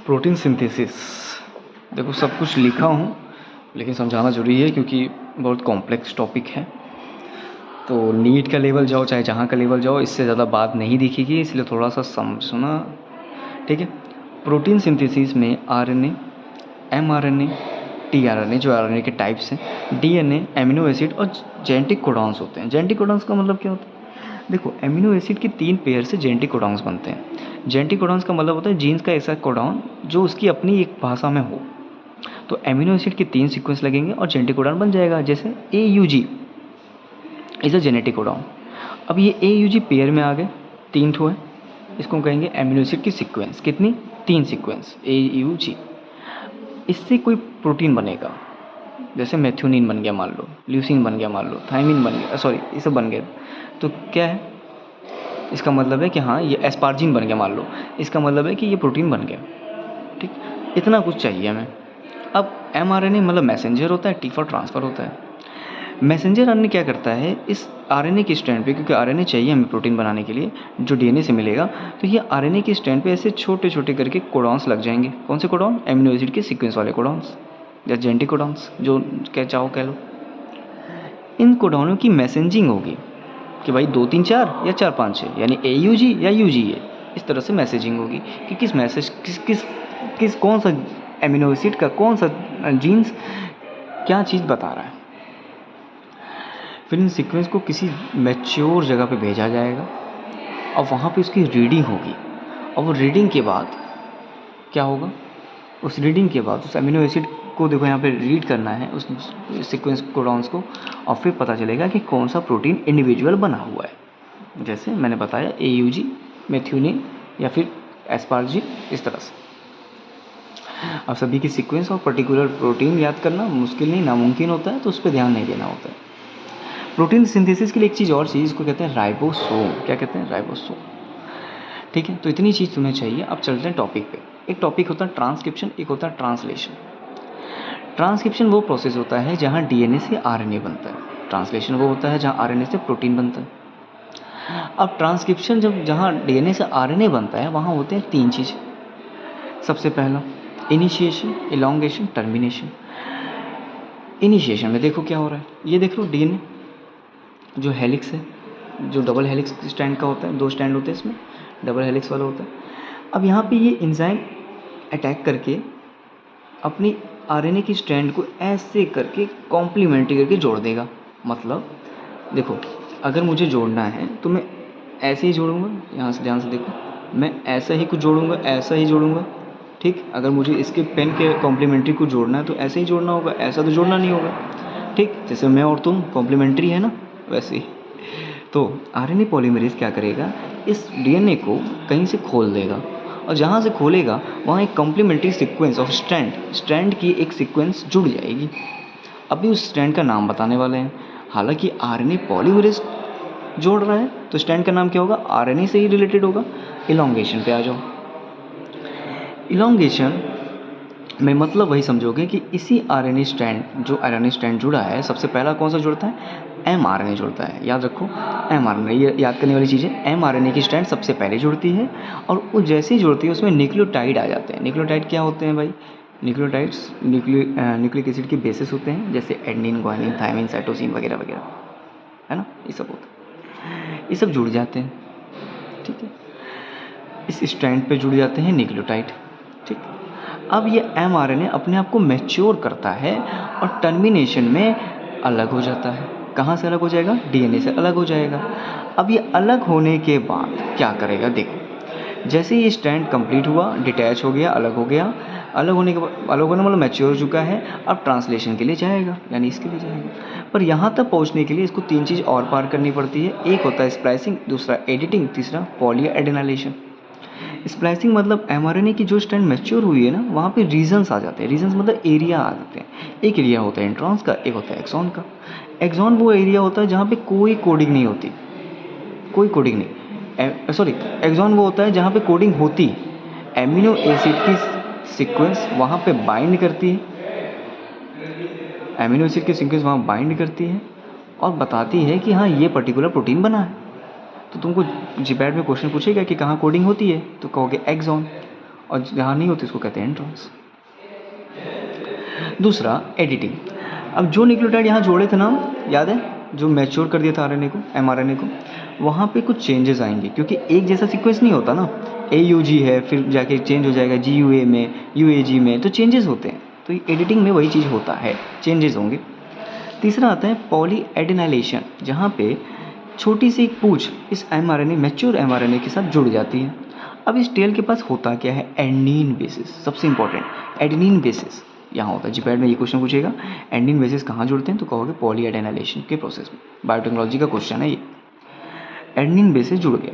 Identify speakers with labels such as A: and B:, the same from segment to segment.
A: Protein synthesis. देखो सब कुछ लिखा हूँ लेकिन समझाना ज़रूरी है क्योंकि बहुत कॉम्प्लेक्स टॉपिक है। तो नीट का लेवल जाओ चाहे जहाँ का लेवल जाओ, इससे ज़्यादा बात नहीं दिखेगी, इसलिए थोड़ा सा समझना, ठीक है। प्रोटीन सिंथेसिस में आरएनए, एमआरएनए, टीआरएनए जो आरएनए के टाइप्स हैं, डीएनए, एमिनो एसिड और जेनेटिक कोडॉन्स होते हैं। जेनेटिक कोडॉन्स का मतलब क्या होता है? देखो, एमिनो एसिड के 3 पेयर से जेनेटिक कोडॉन्स बनते हैं। जेनेटिक कोडॉन्स का मतलब होता है जीन्स का ऐसा कोडॉन जो उसकी अपनी एक भाषा में हो। तो एमिनो एसिड के 3 सीक्वेंस लगेंगे और जेनेटिक कोडॉन बन जाएगा। जैसे AUG is a genetic codon. अब ये AUG पेयर में आ गए, 3 ठो है, इसको हम कहेंगे एमिनो एसिड की सीक्वेंस। कितनी? 3 सीक्वेंस AUG। इससे कोई प्रोटीन बनेगा, जैसे मेथ्योनिन बन गया मान लो, ल्यूसीन बन गया मान लो, थायमिन बन गया, सॉरी ये सब बन गया। तो क्या है इसका मतलब है कि हाँ ये एस्पार्जिन बन गया मान लो, इसका मतलब है कि ये प्रोटीन बन गया। ठीक, इतना कुछ चाहिए हमें। अब mRNA मतलब मैसेंजर होता है, T फॉर ट्रांसफ़र होता है। मैसेंजर RNA क्या करता है, इस RNA के स्टैंड पे, क्योंकि RNA चाहिए हमें प्रोटीन बनाने के लिए जो DNA से मिलेगा, तो ये RNA के स्टैंड पे ऐसे छोटे छोटे करके कोडॉन्स लग जाएंगे। कौन से कोडॉन? एमिनो एसिड के सीक्वेंस वाले कोडॉन्स या जेनेटिक कोडॉन्स, जो क्या चाहो कह लो। इन कोडॉनों की मैसेंजिंग होगी कि भाई 2 3 4 या 4 5 6, यानी AUG या UGA, इस तरह से मैसेजिंग होगी कि किस मैसेज किस कौन सा एमिनो एसिड का कौन सा जीन्स क्या चीज़ बता रहा है। फिर इन सीक्वेंस को किसी मैच्योर जगह पे भेजा जाएगा और वहाँ पे उसकी रीडिंग होगी। और वो रीडिंग के बाद क्या होगा? उस रीडिंग के बाद उस एमिनो एसिड को देखो यहाँ पे रीड करना है उस सीक्वेंस कोडॉन्स को, और फिर पता चलेगा कि कौन सा प्रोटीन इंडिविजुअल बना हुआ है। जैसे मैंने बताया AUG, मेथ्योनिन या फिर एस्पार्जिन, इस तरह से। अब सभी की सीक्वेंस और पर्टिकुलर प्रोटीन याद करना मुश्किल नहीं, नामुमकिन होता है, तो उस पर ध्यान नहीं देना होता है। प्रोटीन सिंथेसिस के लिए एक चीज़ और चीज़, इसको कहते हैं राइबोसोम। क्या कहते हैं? राइबोसोम। ठीक है, तो इतनी चीज़ तुम्हें चाहिए। अब चलते हैं टॉपिक पे। एक टॉपिक होता है ट्रांसक्रिप्शन, एक होता है ट्रांसलेशन। ट्रांसक्रिप्शन वो प्रोसेस होता है जहाँ DNA से RNA बनता है। ट्रांसलेशन वो होता है जहाँ RNA से प्रोटीन बनता है। अब ट्रांसक्रिप्शन जहाँ DNA से RNA बनता है, वहाँ होते हैं 3 चीज़। सबसे पहला इनिशिएशन, इलॉन्गेशन, टर्मिनेशन। इनिशिएशन में देखो क्या हो रहा है, ये देख लो DNA जो हेलिक्स है, जो डबल हेलिक्स स्टैंड का होता है, 2 स्टैंड होते हैं इसमें, डबल हेलिक्स वाला होता है। अब यहाँ पे ये एंजाइम अटैक करके अपनी RNA की स्ट्रैंड को ऐसे करके कॉम्प्लीमेंट्री करके जोड़ देगा। मतलब देखो, अगर मुझे जोड़ना है तो मैं ऐसे ही जोड़ूंगा, यहाँ से ध्यान से देखो, मैं ऐसा ही कुछ जोड़ूंगा, ऐसा ही जोड़ूंगा। ठीक, अगर मुझे इसके पेन के कॉम्प्लीमेंट्री को जोड़ना है तो ऐसे ही जोड़ना होगा, ऐसा तो जोड़ना नहीं होगा। ठीक, जैसे मैं और तुम कॉम्प्लीमेंट्री है ना, वैसे ही। तो RNA पॉलीमरेज क्या करेगा, इस DNA को कहीं से खोल देगा, और जहाँ से खोलेगा वहाँ एक कॉम्प्लीमेंट्री सीक्वेंस ऑफ स्ट्रैंड की एक सीक्वेंस जुड़ जाएगी। अभी उस स्ट्रैंड का नाम बताने वाले हैं। हालांकि RNA पॉलीमरेज जोड़ रहा है तो स्ट्रैंड का नाम क्या होगा? RNA से ही रिलेटेड होगा। इलॉन्गेशन पे आ जाओ। इलॉन्गेशन में मतलब वही समझोगे कि इसी RNA स्ट्रैंड, जो RNA स्ट्रैंड जुड़ा है, सबसे पहला कौन सा जुड़ता है? mRNA जुड़ता है। याद रखो, mRNA, ये याद करने वाली चीज़ है। mRNA की स्ट्रैंड सबसे पहले जुड़ती है, और वो जैसे ही जुड़ती है उसमें न्यूक्लियोटाइड आ जाते हैं। न्यूक्लियोटाइड क्या होते हैं भाई? न्यूक्लियोटाइड्स न्यूक्लिक एसिड के बेसिस होते हैं, जैसे एडेनिन, ग्वानिन, थायमिन, साइटोसिन वगैरह वगैरह, है ना, ये सब होता है। ये सब जुड़ जाते हैं, ठीक है, इस स्ट्रैंड पे जुड़ जाते हैं न्यूक्लियोटाइड। ठीक, अब ये mRNA अपने आप को मैच्योर करता है और टर्मिनेशन में अलग हो जाता है। कहाँ से अलग हो जाएगा? DNA से अलग हो जाएगा। अब ये अलग होने के बाद क्या करेगा? देखो, जैसे ये स्ट्रैंड कंप्लीट हुआ, डिटैच हो गया, अलग हो गया, अलग होने के बाद, अलग होने मतलब मैच्योर हो चुका है, अब ट्रांसलेशन के लिए जाएगा, यानी इसके लिए जाएगा। पर यहाँ तक पहुँचने के लिए इसको 3 चीज़ और पार करनी पड़ती है। एक होता है स्प्लाइसिंग, दूसरा एडिटिंग, तीसरा पॉलीएडेनाइलेशन। स्प्लाइसिंग मतलब mRNA की जो स्ट्रैंड मैच्योर हुई है ना, वहाँ पे रीजन्स आ जाते हैं। रीजन्स मतलब एरिया आ जाते हैं। एक एरिया होता है इंट्रॉन्स का, एक होता है एक्सॉन का। एक्सॉन वो एरिया होता है जहाँ पे कोई कोडिंग नहीं होती, कोई कोडिंग नहीं, सॉरी, एक्सॉन वो होता है जहाँ पे कोडिंग होती। एमिनो एसिड की सीक्वेंस वहाँ पे बाइंड करती है, एमिनो एसिड की सीक्वेंस वहाँ बाइंड करती है और बताती है कि हाँ ये पर्टिकुलर प्रोटीन बना है। तो तुमको जीपैट में क्वेश्चन पूछेगा कि कहाँ कोडिंग होती है, तो कहोगे एक्सॉन। और जहाँ नहीं होती उसको कहते हैं ट्रांस। दूसरा एडिटिंग। अब जो न्यूक्लियोटाइड यहाँ जोड़े थे ना, याद है, जो मैच्योर कर दिया था आरएनए को, एमआरएनए को, वहाँ पे कुछ चेंजेस आएंगे क्योंकि एक जैसा सीक्वेंस नहीं होता ना। AUG है, फिर जाके चेंज हो जाएगा GUA में, UAG में, तो चेंजेस होते हैं। तो एडिटिंग में वही चीज़ होता है, चेंजेस होंगे। तीसरा आता है पॉली एडिनाइलेशन, जहाँ पे छोटी सी एक पूंछ इस एमआरएनए, मैच्योर एमआरएनए के साथ जुड़ जाती है। अब इस टेल के पास होता क्या है, एडेनिन बेसिस, सबसे इंपॉर्टेंट एडेनिन बेसिस यहाँ होता है। जीपैड में ये क्वेश्चन पूछेगा, एडेनिन बेसिस कहाँ जुड़ते हैं, तो कहोगे पॉली एडिनाइलेशन के प्रोसेस में। बायोटेक्नोलॉजी का क्वेश्चन है ये। एडेनिन बेसिस जुड़ गया।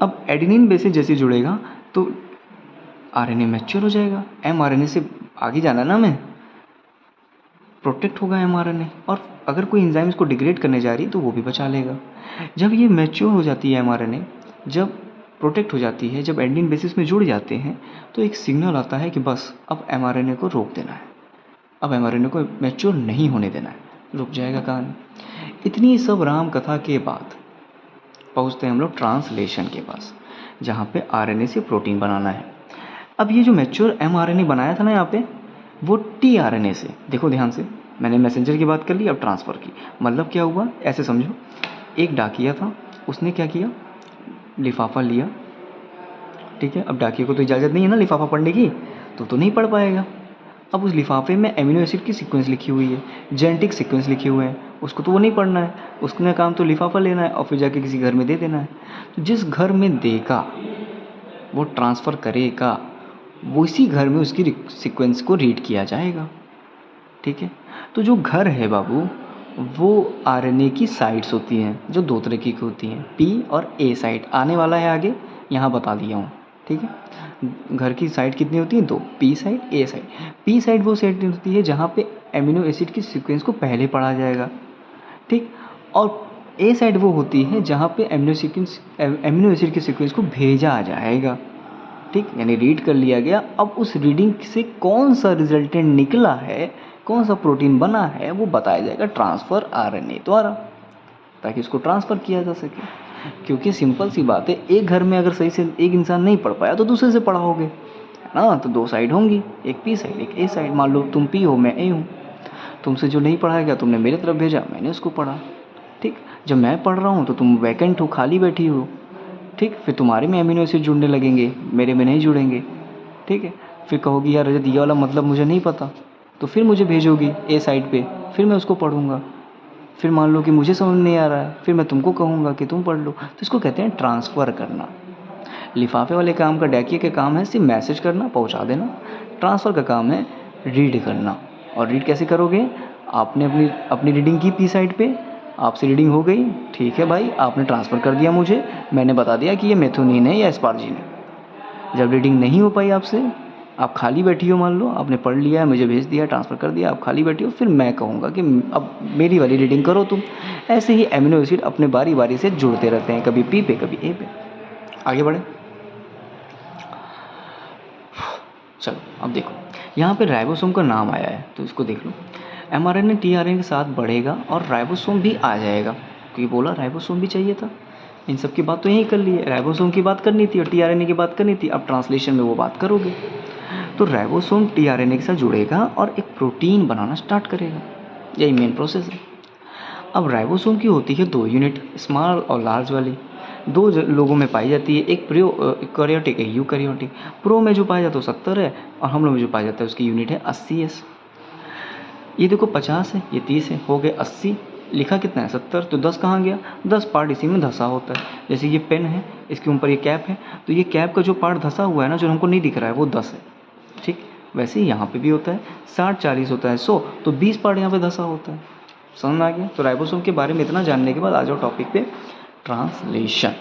A: अब एडेनिन बेसिस जैसे जुड़ेगा तो आरएनए मैच्योर हो जाएगा। एमआरएनए से आगे जाना ना, हमें प्रोटेक्ट होगा एमआरएनए, और अगर कोई एंजाइम इसको डिग्रेड करने जा रही है तो वो भी बचा लेगा। जब ये मैच्योर हो जाती है एमआरएनए, जब प्रोटेक्ट हो जाती है, जब एडेनिन बेसिस में जुड़ जाते हैं, तो एक सिग्नल आता है कि बस अब एमआरएनए को रोक देना है, अब एमआरएनए को मैच्योर नहीं होने देना है, रुक जाएगा कहानी। इतनी सब राम कथा के बाद पहुँचते हैं हम लोग ट्रांसलेशन के पास, जहाँ पे आरएनए से प्रोटीन बनाना है। अब ये जो मैच्योर एमआरएनए बनाया था ना यहाँ पे, वो टीआरएनए से, देखो ध्यान से, मैंने मैसेंजर की बात कर ली, अब ट्रांसफ़र की। मतलब क्या हुआ, ऐसे समझो, एक डाकिया था, उसने क्या किया, लिफाफा लिया, ठीक है। अब डाकिया को तो इजाज़त नहीं है ना लिफाफा पढ़ने की, तो नहीं पढ़ पाएगा। अब उस लिफाफे में एमिनो एसिड की सीक्वेंस लिखी हुई है, जेनेटिक सीक्वेंस लिखे हुए हैं, उसको तो वो नहीं पढ़ना है, उसका काम तो लिफाफा लेना है और फिर जाके किसी घर में दे देना है। तो जिस घर में देगा वो ट्रांसफ़र करेगा, वो इसी घर में उसकी सीक्वेंस को रीड किया जाएगा, ठीक है। तो जो घर है बाबू, वो आरएनए की साइट्स होती हैं, जो दो तरह की होती हैं, पी और ए साइट। आने वाला है आगे, यहाँ बता दिया हूँ, ठीक है। घर की साइट कितनी होती है, 2, पी साइट, ए साइट। पी साइट वो साइट होती है जहाँ पे एमिनो एसिड की सीक्वेंस को पहले पढ़ा जाएगा, ठीक। और ए साइट वो होती है जहाँ पे एमिनो एसिड की सीक्वेंस को भेजा जाएगा, ठीक, यानी रीड कर लिया गया। अब उस रीडिंग से कौन सा रिजल्टेंट निकला है, कौन सा प्रोटीन बना है, वो बताया जाएगा ट्रांसफ़र आरएनए द्वारा, ताकि इसको ट्रांसफ़र किया जा सके। क्योंकि सिंपल सी बात है, एक घर में अगर सही से एक इंसान नहीं पढ़ पाया तो दूसरे से पढ़ाओगे, है ना। तो 2 साइड होंगी, एक पी साइड, एक ए साइड। मान लो तुम पी हो, मैं ए हूँ, तुमसे जो नहीं पढ़ाया गया तुमने मेरे तरफ भेजा, मैंने उसको पढ़ा, ठीक। जब मैं पढ़ रहा हूँ तो तुम वैकेंट हो, खाली बैठी हो, ठीक। फिर तुम्हारे में एमिनो एसिड जुड़ने लगेंगे, मेरे में नहीं जुड़ेंगे, ठीक है। फिर कहोगी यार रजत ये वाला मतलब मुझे नहीं पता, तो फिर मुझे भेजोगी ए साइड पे, फिर मैं उसको पढ़ूंगा। फिर मान लो कि मुझे समझ नहीं आ रहा है, फिर मैं तुमको कहूँगा कि तुम पढ़ लो। तो इसको कहते हैं ट्रांसफ़र करना। लिफाफे वाले काम का, डाकिया के काम है सिर्फ मैसेज करना, पहुँचा देना। ट्रांसफ़र का काम है रीड करना। और रीड कैसे करोगे, आपने अपनी रीडिंग की पी साइड पे, आपसे रीडिंग हो गई, ठीक है भाई, आपने ट्रांसफ़र कर दिया मुझे, मैंने बता दिया कि ये मेथोनिन है या एस्पार्जिन है। जब रीडिंग नहीं हो पाई आपसे, आप खाली बैठी हो, मान लो आपने पढ़ लिया है, मुझे भेज दिया, ट्रांसफ़र कर दिया, आप खाली बैठी हो, फिर मैं कहूँगा कि अब मेरी वाली रीडिंग करो तुम। ऐसे ही एमिनो एसिड अपने बारी बारी से जुड़ते रहते हैं, कभी पी पे कभी ए पे। आगे बढ़े, चलो अब देखो यहाँ पे राइबोसोम का नाम आया है, तो इसको देख लो। एमआरएनए टीआरएनए के साथ बढ़ेगा और राइबोसोम भी आ जाएगा, क्योंकि बोला राइबोसोम भी चाहिए था। इन सब की बात तो यहीं कर ली है, राइबोसोम की बात करनी थी और टीआरएनए की बात करनी थी। अब ट्रांसलेशन में वो बात करोगे, तो राइबोसोम टीआरएनए के साथ जुड़ेगा और एक प्रोटीन बनाना स्टार्ट करेगा, यही मेन प्रोसेस है। अब राइबोसोम की होती है 2 यूनिट, स्मॉल और लार्ज वाली। 2 लोगों में पाई जाती है, एक प्रोकैरियोटिक, एक यूकैरियोटिक। प्रो में जो पाया जाता है 70 है, और हम लोग में जो पाया जाता है उसकी यूनिट है 80s। ये देखो 50 है, ये 30 है, हो गए 80। लिखा कितना है 70, तो 10 कहाँ गया, 10 पार्ट इसी में धंसा होता है। जैसे ये पेन है, इसके ऊपर ये कैप है, तो ये कैप का जो पार्ट धंसा हुआ है ना, जो हमको नहीं दिख रहा है, वो 10 है, ठीक। वैसे ही यहाँ पे भी होता है, 60-40 होता है 100, तो 20 पार्ट यहाँ पे धंसा होता है। समझ में आ गया। तो राइबोसोम के बारे में इतना जानने के बाद आ जाओ टॉपिक पे, ट्रांसलेशन।